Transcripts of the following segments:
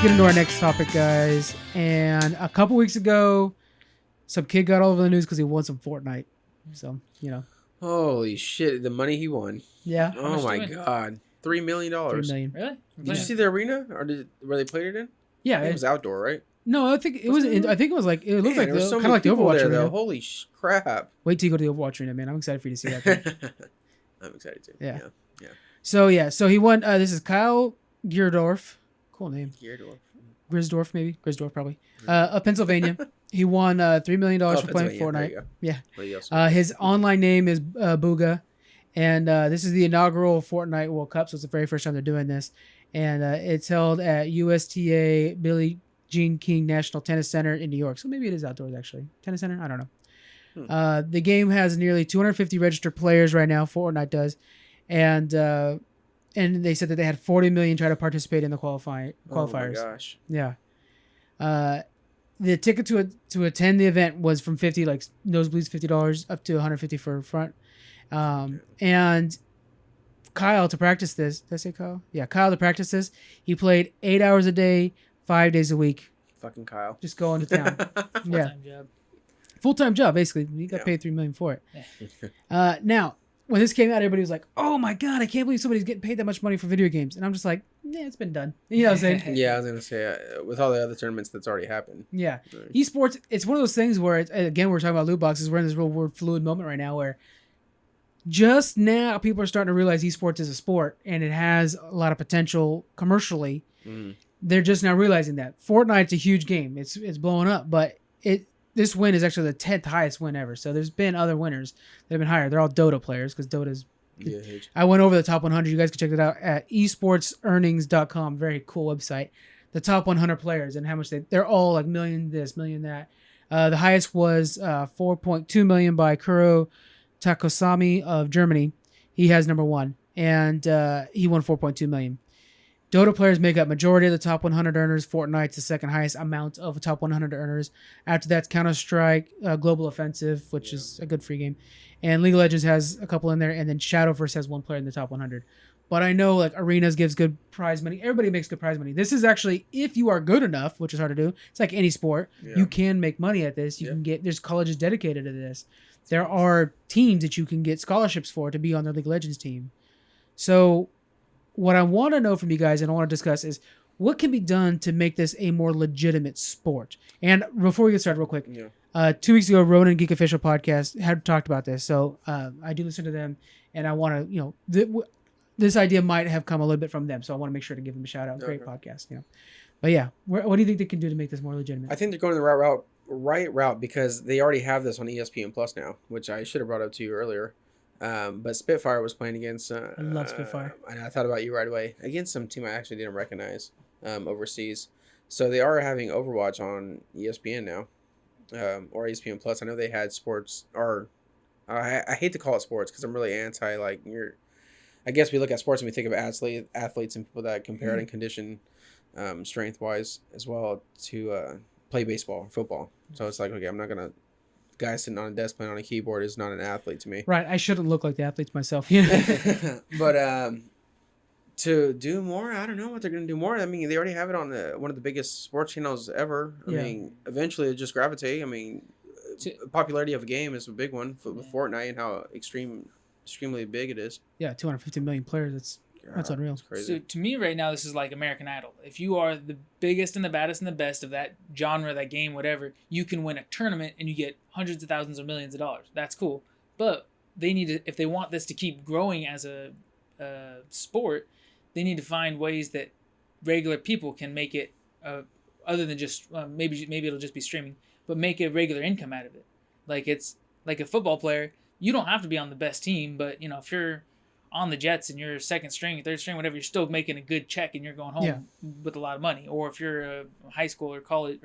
get into our next topic, guys. And a couple weeks ago, some kid got all over the news because he won some Fortnite. So, you know. Holy shit, the money he won. Yeah. Oh my god. $3 million. $3 million. Really? Did you see the arena? Or where they played it in? Yeah. It was outdoor, right? No, I think it was. I think it was like it looked like there was so kind of like the many people Overwatch there, arena. though. Holy crap! Wait till you go to the Overwatch arena, man. I'm excited for you to see that thing. I'm excited too. Yeah. Yeah. So he won. This is Kyle Giersdorf. Cool name. Giersdorf, maybe Giersdorf, probably. Of Pennsylvania. He won $3 million for playing Fortnite. Yeah. His online name is Bugha, and this is the inaugural Fortnite World Cup. So it's the very first time they're doing this, and it's held at USTA Billie Jean King National Tennis Center in New York. So maybe it is outdoors, actually. Tennis Center? I don't know. The game has nearly 250 registered players right now. Fortnite does. And they said that they had 40 million try to participate in the qualifiers. Oh my gosh. Yeah. The ticket to attend the event was from $50, like nosebleeds $50 up to $150 for front. And Kyle, to practice this, did I say Kyle? Yeah, Kyle, to practice this, he played 8 hours a day, 5 days a week. Fucking Kyle. Just going to town. Full-time job. Full-time job, basically. He got paid $3 million for it. Now, when this came out, everybody was like, "Oh my god, I can't believe somebody's getting paid that much money for video games." And I'm just like, "Yeah, it's been done." You know what I'm saying? Yeah, I was gonna say with all the other tournaments that's already happened. Yeah, esports. It's one of those things where, again, we're talking about loot boxes. We're in this real weird fluid moment right now where just now people are starting to realize esports is a sport and it has a lot of potential commercially. They're just now realizing that Fortnite's a huge game. It's blowing up, but this win is actually the 10th highest win ever. So there's been other winners that have been higher. They're all Dota players because Dota's... Yeah, huge. I went over the top 100. You guys can check it out at esportsearnings.com. Very cool website. The top 100 players and how much they're all like million this, million that. The highest was 4.2 million by Kuro Takosami of Germany. He has number one. And he won 4.2 million. Dota players make up majority of the top 100 earners. Fortnite's the second highest amount of top 100 earners. After that's Counter-Strike, Global Offensive, which is a good free game. And League of Legends has a couple in there. And then Shadowverse has one player in the top 100. But I know like Arenas gives good prize money. Everybody makes good prize money. This is actually, if you are good enough, which is hard to do. It's like any sport. Yeah. You can make money at this. You can get, there's colleges dedicated to this. There are teams that you can get scholarships for to be on their League of Legends team. So what I want to know from you guys and I want to discuss is what can be done to make this a more legitimate sport. And before we get started real quick, 2 weeks ago, Ronan Geek Official Podcast had talked about this. So I do listen to them and I want to, this idea might have come a little bit from them. So I want to make sure to give them a shout out. Great podcast. But yeah, what do you think they can do to make this more legitimate? I think they're going the right route because they already have this on ESPN Plus now, which I should have brought up to you earlier. But Spitfire was playing against... I love Spitfire. I thought about you right away. Against some team I actually didn't recognize overseas. So they are having Overwatch on ESPN now. Or ESPN Plus. I know they had sports... Or I hate to call it sports because I'm really anti... I guess we look at sports and we think of athletes and people that compare it and condition strength-wise as well to play baseball or football. So it's like, okay, I'm not going to... Guy sitting on a desk playing on a keyboard is not an athlete to me. Right. I shouldn't look like the athletes myself. But to do more, I don't know what they're going to do more. I mean, they already have it on one of the biggest sports channels ever. I mean, eventually it'll just gravitate. I mean, popularity of a game is a big one with Fortnite and how extremely big it is. Yeah, 250 million players. That's unreal. That's crazy. So to me right now, this is like American Idol. If you are the biggest and the baddest and the best of that genre, that game, whatever, you can win a tournament and you get hundreds of thousands or millions of dollars. That's cool. But they need to, if they want this to keep growing as a sport, they need to find ways that regular people can make it, other than just, maybe it'll just be streaming, but make a regular income out of it. Like it's like a football player, you don't have to be on the best team, but if you're on the Jets and you're second string, third string, whatever, you're still making a good check and you're going home with a lot of money. Or if you're a high school or college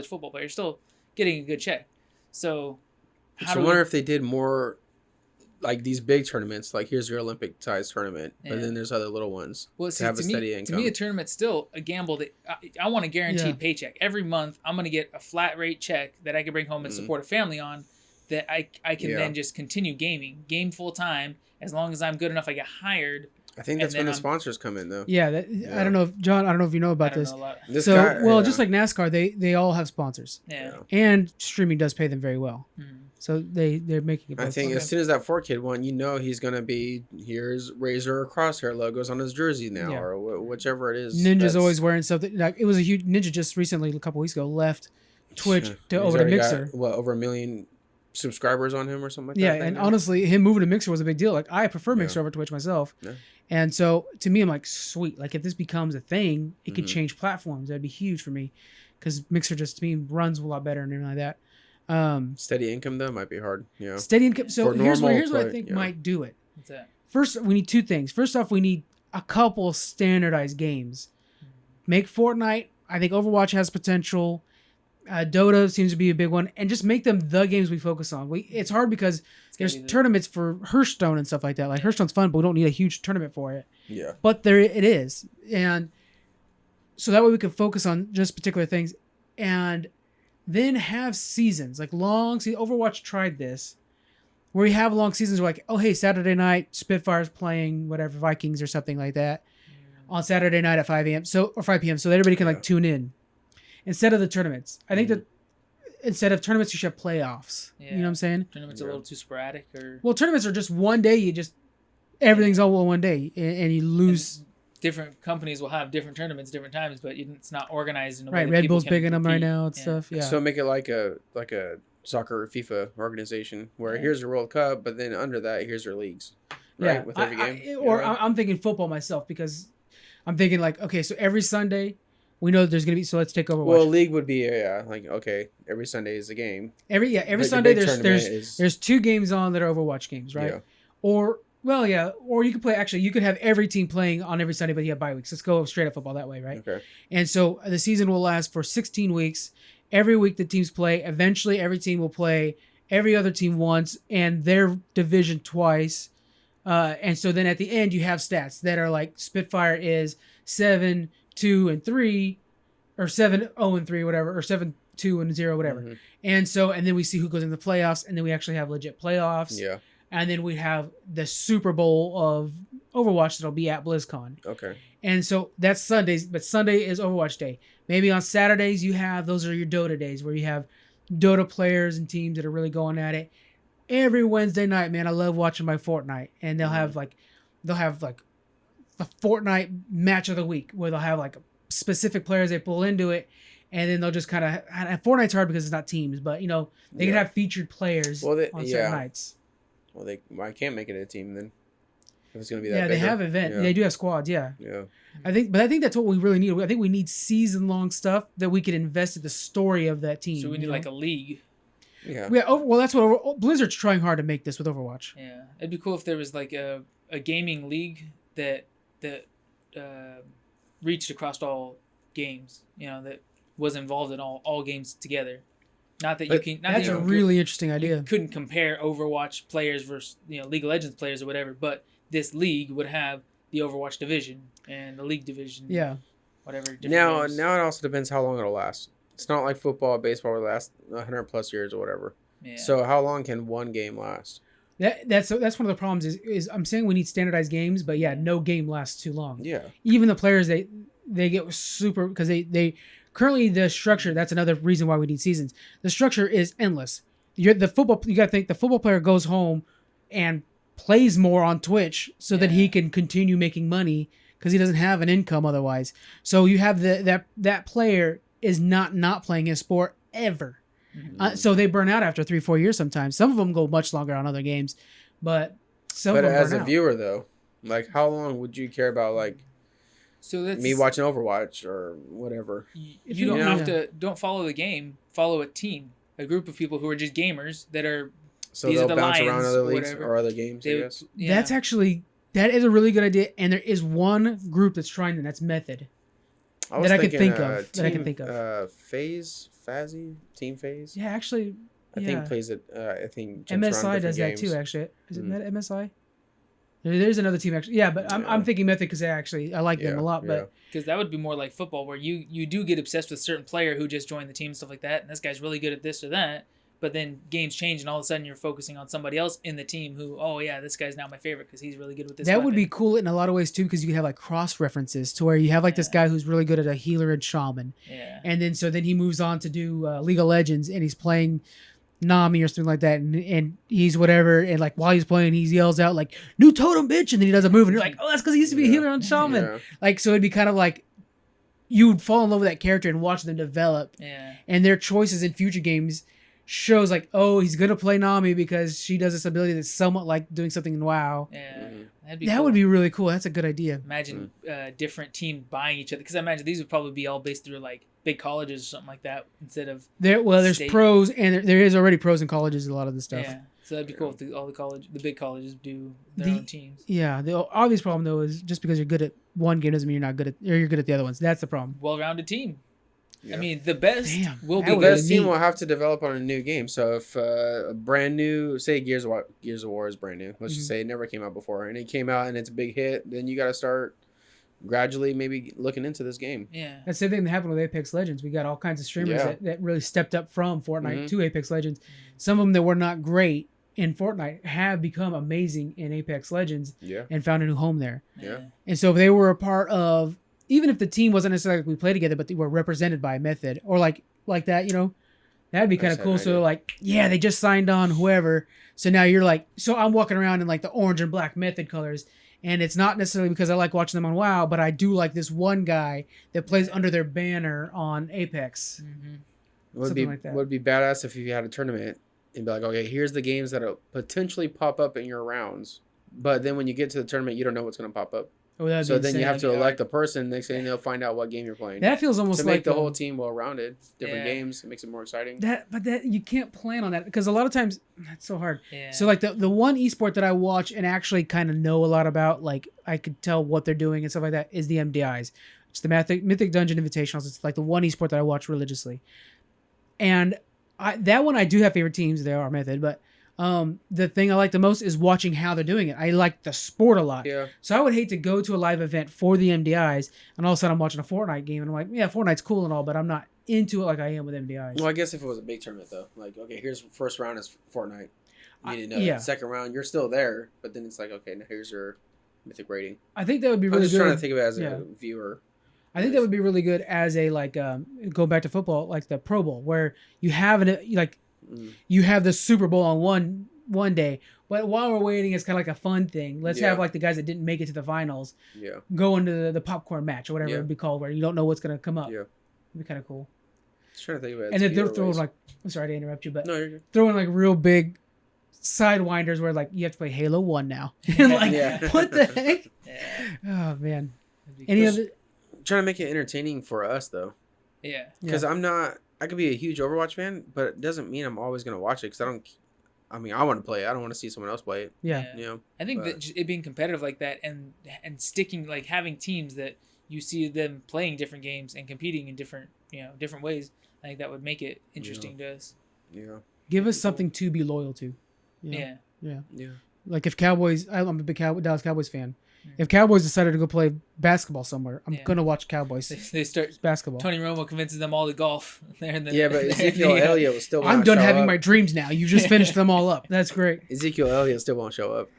football player, you're still getting a good check. So I wonder if they did more like these big tournaments, like here's your Olympic sized tournament, but then there's other little ones to have a steady income. To me, a tournament's still a gamble that I want a guaranteed paycheck. Every month, I'm going to get a flat rate check that I can bring home and support a family on that I can then just continue game full time. As long as I'm good enough, I get hired. I think And that's then when the I'm- sponsors come in, though. Yeah, I don't know if John. I don't know if you know I about don't this. know a lot. This So, guy, well, yeah. just like NASCAR, they all have sponsors, Yeah. and streaming does pay them very well. Mhm. So they're making it. I Both think ways. as soon as that 4 kid won, he's gonna be here's Razor or Crosshair logos on his jersey now, Yeah. or whichever it is. Ninja's That's- always wearing something. Like it was a huge Ninja just recently, a couple weeks ago, left Twitch to He's over to already Mixer. got, over 1 million subscribers on him or something like Yeah, that. I think and now. honestly, him moving to Mixer was a big deal. Like I prefer Yeah. Mixer over Twitch myself. Yeah. And so to me, I'm like, sweet. Like if this becomes a thing, it could Mhm. change platforms. That'd be huge for me, because Mixer just to me runs a lot better and everything like that. Steady income though might be hard. Yeah. Steady income. So For here's what normal I play, think yeah. might do it. What's that? First, we need two things. First off, we need a couple standardized games. Make Fortnite. I think Overwatch has potential. Dota seems to be a big one, and just make them the games we focus on. It's hard because It's gotta there's be the- tournaments for Hearthstone and stuff like that. Like Hearthstone's fun, but we don't need a huge tournament for it. Yeah. But there it is, and so that way we can focus on just particular things, and then have seasons like long. Overwatch tried this, where you have long seasons where like, oh hey, Saturday night Spitfire's playing whatever Vikings or something like that on Saturday night at 5 a.m. or 5 p.m. so that everybody can like Yeah. tune in instead of the tournaments. I think Mhm. that instead of tournaments you should have playoffs. You know what I'm saying? Tournaments Yeah. a little too sporadic, or Well, tournaments are just one day. You just everything's all in one day, and you lose. and different companies will have different tournaments, different times, but it's not organized in a way Right, that Red people Bull's can picking them right compete. now and Yeah. stuff. Yeah. So make it like a soccer FIFA organization where Yeah. here's your World Cup, but then under that here's your leagues. Yeah, Right, with every game. or Yeah. I'm thinking football myself because I'm thinking like, okay, so every Sunday we know that there's gonna be. So let's take Overwatch. Well, league would be like okay, every Sunday is a game. every But your Sunday big tournament is- there's two games on that are Overwatch games, right? Yeah. Or you could play. Actually, you could have every team playing on every Sunday, but you have bye weeks. Let's go straight up football that way, right? Okay. And so the season will last for 16 weeks. Every week the teams play. Eventually, every team will play every other team once and their division twice. And so then at the end, you have stats that are like Spitfire is 7-2-3, or 7-0-3, whatever, or 7-2-0, whatever. Mhm. And so, and then we see who goes into the playoffs, and then we actually have legit playoffs. Yeah. And then we have the Super Bowl of Overwatch that'll be at BlizzCon. Okay. And so that's Sundays, but Sunday is Overwatch Day. Maybe on Saturdays those are your Dota days where you have Dota players and teams that are really going at it. Every Wednesday night, man, I love watching my Fortnite, and they'll have like the Fortnite match of the week where they'll have like specific players they pull into it, and then they'll just kind of. Fortnite's hard because it's not teams, but they can Yeah. have featured players Well, on certain nights. Well, I can't make it a team then. If it's gonna be that. Yeah, they bigger. have event. Yeah. They do have squads. Yeah. Yeah. I think that's what we really need. I think we need season-long stuff that we can invest in the story of that team. So we need like a league. Yeah. Yeah. Well, that's what Blizzard's trying hard to make this with Overwatch. Yeah, it'd be cool if there was like a gaming league that reached across all games. That was involved in all games together. Not that you But can. Not That's that a you really interesting idea. couldn't compare Overwatch players versus League of Legends players or whatever, but this league would have the Overwatch division and the League division. Yeah. Whatever. different Now games. it also depends how long it'll last. It's not like football, baseball will last 100+ years or whatever. Yeah. So how long can one game last? That's one of the problems is I'm saying we need standardized games, but yeah, no game lasts too long. Yeah. Even the players they get super because they currently the structure. That's another reason why we need seasons. The structure is endless. You got to think the football player goes home and plays more on Twitch so that he can continue making money because he doesn't have an income otherwise. So you have that player is not playing his sport ever. So they burn out after 3-4 years sometimes. Some of them go much longer on other games, but some But of them as burn a out. viewer though, like how long would you care about like so that's me watching Overwatch or whatever? If You you- don't yeah. have to. Don't follow the game. Follow a team, a group of people who are just gamers that are. So These are they'll the bounce around Lions other or leagues whatever. or other games, I They, guess. yeah. That is a really good idea, and there is one group that's trying that. That's Method. was that I can thinking, think of, that I can think of. Team Phase. Yeah, actually, I think plays it. I think jumps around MSI different does that games. too. Actually, is it Mm. MSI? There's another team actually. Yeah, but Yeah. I'm thinking Method because I like them Yeah, a lot. But Because that would be more like football, where you do get obsessed with a certain player who just joined the team and stuff like that, and this guy's really good at this or that. But then games change, and all of a sudden you're focusing on somebody else in the team who, oh yeah, this guy's now my favorite because he's really good with this. That would weapon. be cool in a lot of ways too, because you have like cross references to where you have like this Yeah. guy who's really good at a healer and shaman, Yeah. and then he moves on to do League of Legends, and he's playing Nami or something like that, and he's whatever, and like while he's playing, he yells out like "New totem, bitch," and then he does a move, and you're like, oh, that's because he used to be a healer and shaman. Yeah. Like, so it'd be kind of like you would fall in love with that character and watch them develop, Yeah. and their choices in future games shows like, oh, he's gonna play Nami because she does this ability that's somewhat like doing something in WoW. Yeah. Mhm. That'd be That cool. would be really cool. That's a good idea. Imagine different team buying each other, because I imagine these would probably be all based through like big colleges or something like that instead of There's state. pros, and there is already pros in colleges. A lot of this stuff. Yeah. So that'd be cool if all the big colleges do their The- own teams. Yeah, the obvious problem though is just because you're good at one game doesn't mean you're not good at, or you're good at the other ones. That's the problem. Well-rounded team. Yeah. I mean, the best Damn, will that be The would good. best team neat. will have to develop on a new game. So if a brand new, say Gears of War is brand new, let's just say it never came out before, and it came out and it's a big hit, then you got to start gradually maybe looking into this game. Yeah. That's the same thing that happened with Apex Legends. We got all kinds of streamers Yeah. that really stepped up from Fortnite Mhm. to Apex Legends. Some of them that were not great in Fortnite have become amazing in Apex Legends Yeah. and found a new home there. Yeah. And so they were a part of, even if the team wasn't necessarily like we play together, but they were represented by a method or like that, that'd be kind of That's cool. an So idea. like, yeah, they just signed on whoever. So now you're like, so I'm walking around in like the orange and black method colors. And it's not necessarily because I like watching them on WoW, but I do like this one guy that plays under their banner on Apex. Mm-hmm. Something like that. Would be badass if you had a tournament and be like, okay, here's the games that'll potentially pop up in your rounds. But then when you get to the tournament, you don't know what's going to pop up. Oh, that'd So be then you insane. have to elect a person. Next thing they'll find out what game you're playing. That feels almost to like make the whole team well-rounded, different Yeah. games, it makes it more exciting. But you can't plan on that because a lot of times that's so hard. Yeah. So like the one esport that I watch and actually kind of know a lot about, like I could tell what they're doing and stuff like that, is the MDIs. It's the Mythic Dungeon Invitationals. It's like the one esport that I watch religiously. And that one I do have favorite teams. They are Method, but the thing I like the most is watching how they're doing it. I like the sport a lot. Yeah. So I would hate to go to a live event for the MDIs and all of a sudden I'm watching a Fortnite game and I'm like, yeah, Fortnite's cool and all, but I'm not into it like I am with MDIs. Well, I guess if it was a big tournament, though, like, okay, here's first round is Fortnite. You need to know yeah. that. Second round, you're still there, but then it's like, okay, now here's your mythic rating. I think that would be I'm really just good. trying to think of it as Yeah. a viewer. I think that would be really good as a like go back to football, like the Pro Bowl, where you have you have the Super Bowl on one day, but while we're waiting, it's kind of like a fun thing. Let's Yeah. have like the guys that didn't make it to the finals Yeah. go into the popcorn match or whatever Yeah. it'd be called, where you don't know what's gonna come up. Yeah. It'd be kind of cool. Just trying to think of it. And as then they're viewer throwing ways. like, I'm sorry to interrupt you, but No, you're good. throwing like real big sidewinders where like you have to play Halo 1 now. And like, Yeah. what the heck? Yeah. Oh man. That'd be Any cool. other? Trying to make it entertaining for us, though. Yeah. Because I could be a huge Overwatch fan, but it doesn't mean I'm always going to watch it because I want to play it. I don't want to see someone else play it. Yeah. You know? I think But- that it being competitive like that and sticking, like having teams that you see them playing different games and competing in different ways, I think that would make it interesting to us. Yeah. Give us something to be loyal to. Yeah. Yeah. Yeah. Like if Cowboys, I'm a big Dallas Cowboys fan. Yeah. If Cowboys decided to go play basketball somewhere, I'm Yeah. gonna watch Cowboys They start. basketball. Tony Romo convinces them all to golf. There and then. Yeah, but Ezekiel Elliott will still I'm won't done show having up. my dreams now. You just finished them all up. That's great. Ezekiel Elliott still won't show up.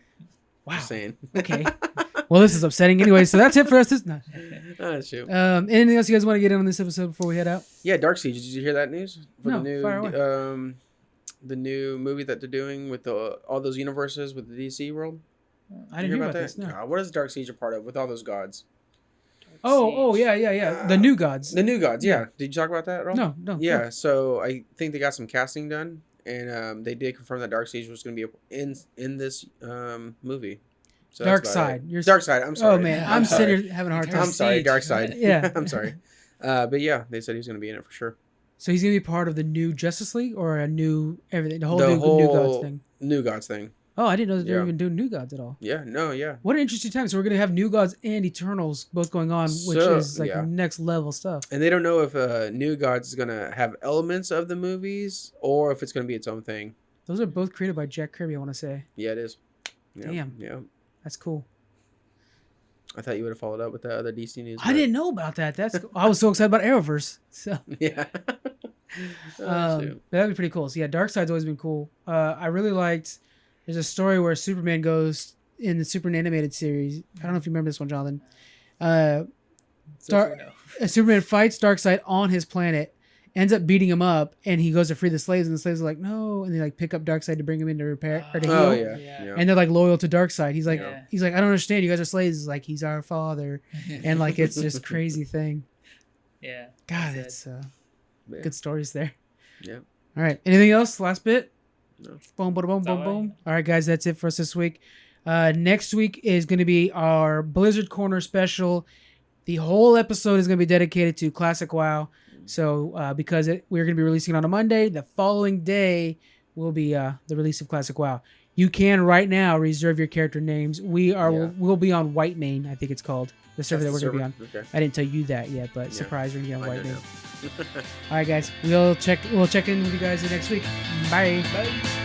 Wow. Just saying. Okay. Well, this is upsetting. Anyway, so that's it for us. No. Oh, shoot. Anything else you guys want to get in on this episode before we head out? Yeah, Dark Siege. Did you hear that news? No, the fire away. new the new movie that they're doing with all those universes with the DC world. I didn't hear about this. No. What is Dark Siege a part of with all those gods? Oh, yeah. The new gods. The new gods. Yeah. Did you talk about that at all? No. Yeah. So I think they got some casting done, and they did confirm that Dark Siege was going to be in this movie. So Dark that's about Side. it. You're Dark Side. I'm sorry. Oh man, I'm I'm sorry. sitting here having a hard time. I'm sorry. Siege. Dark Side. Yeah. I'm sorry. But yeah, they said he was going to be in it for sure. So he's gonna be part of the new Justice League or a new everything, the whole new gods thing. New gods thing. Oh, I didn't know that they were Yeah. even doing new gods at all. Yeah. No. Yeah. What an interesting time. So we're gonna have new gods and Eternals both going on, which So, is like yeah. next level stuff. And they don't know if New Gods is going to have elements of the movies or if it's going to be its own thing. Those are both created by Jack Kirby, I want to say. Yeah, it is. Yeah, Damn. Yeah. That's cool. I thought you would have followed up with that other DC news. I didn't know about that. That's cool. I was so excited about Arrowverse. So Yeah. Shoot. That'd be pretty cool. So yeah, Darkseid's always been cool. I really liked. There's a story where Superman goes in the Superman animated series. I don't know if you remember this one, Jonathan. So no. Superman fights Darkseid on his planet, ends up beating him up, and he goes to free the slaves, and the slaves are like, no, and they like pick up Darkseid to bring him in to repair or to heal. Oh yeah. Yeah. Yeah. And they're like loyal to Darkseid. He's like, Yeah. I don't understand. You guys are slaves. He's like, he's our father, and like it's just crazy thing. Yeah. God, That's it's Yeah. good stories there. Yeah. All right. Anything else? Last bit. No. Boom, boom, boom, That's all boom, right. boom. All right, guys, that's it for us this week. Next week is going to be our Blizzard Corner special. The whole episode is going to be dedicated to Classic WoW. So because we're going to be releasing it on a Monday, the following day will be the release of Classic WoW. You can right now reserve your character names. We'll be on Whitemane, I think it's called, the server that That's we're the going to be on. server? Okay. I didn't tell you that yet, but Yeah. surprise, we're going to be on I know Whitemane. now. All right, guys, we'll check in with you guys next week. Bye. Bye.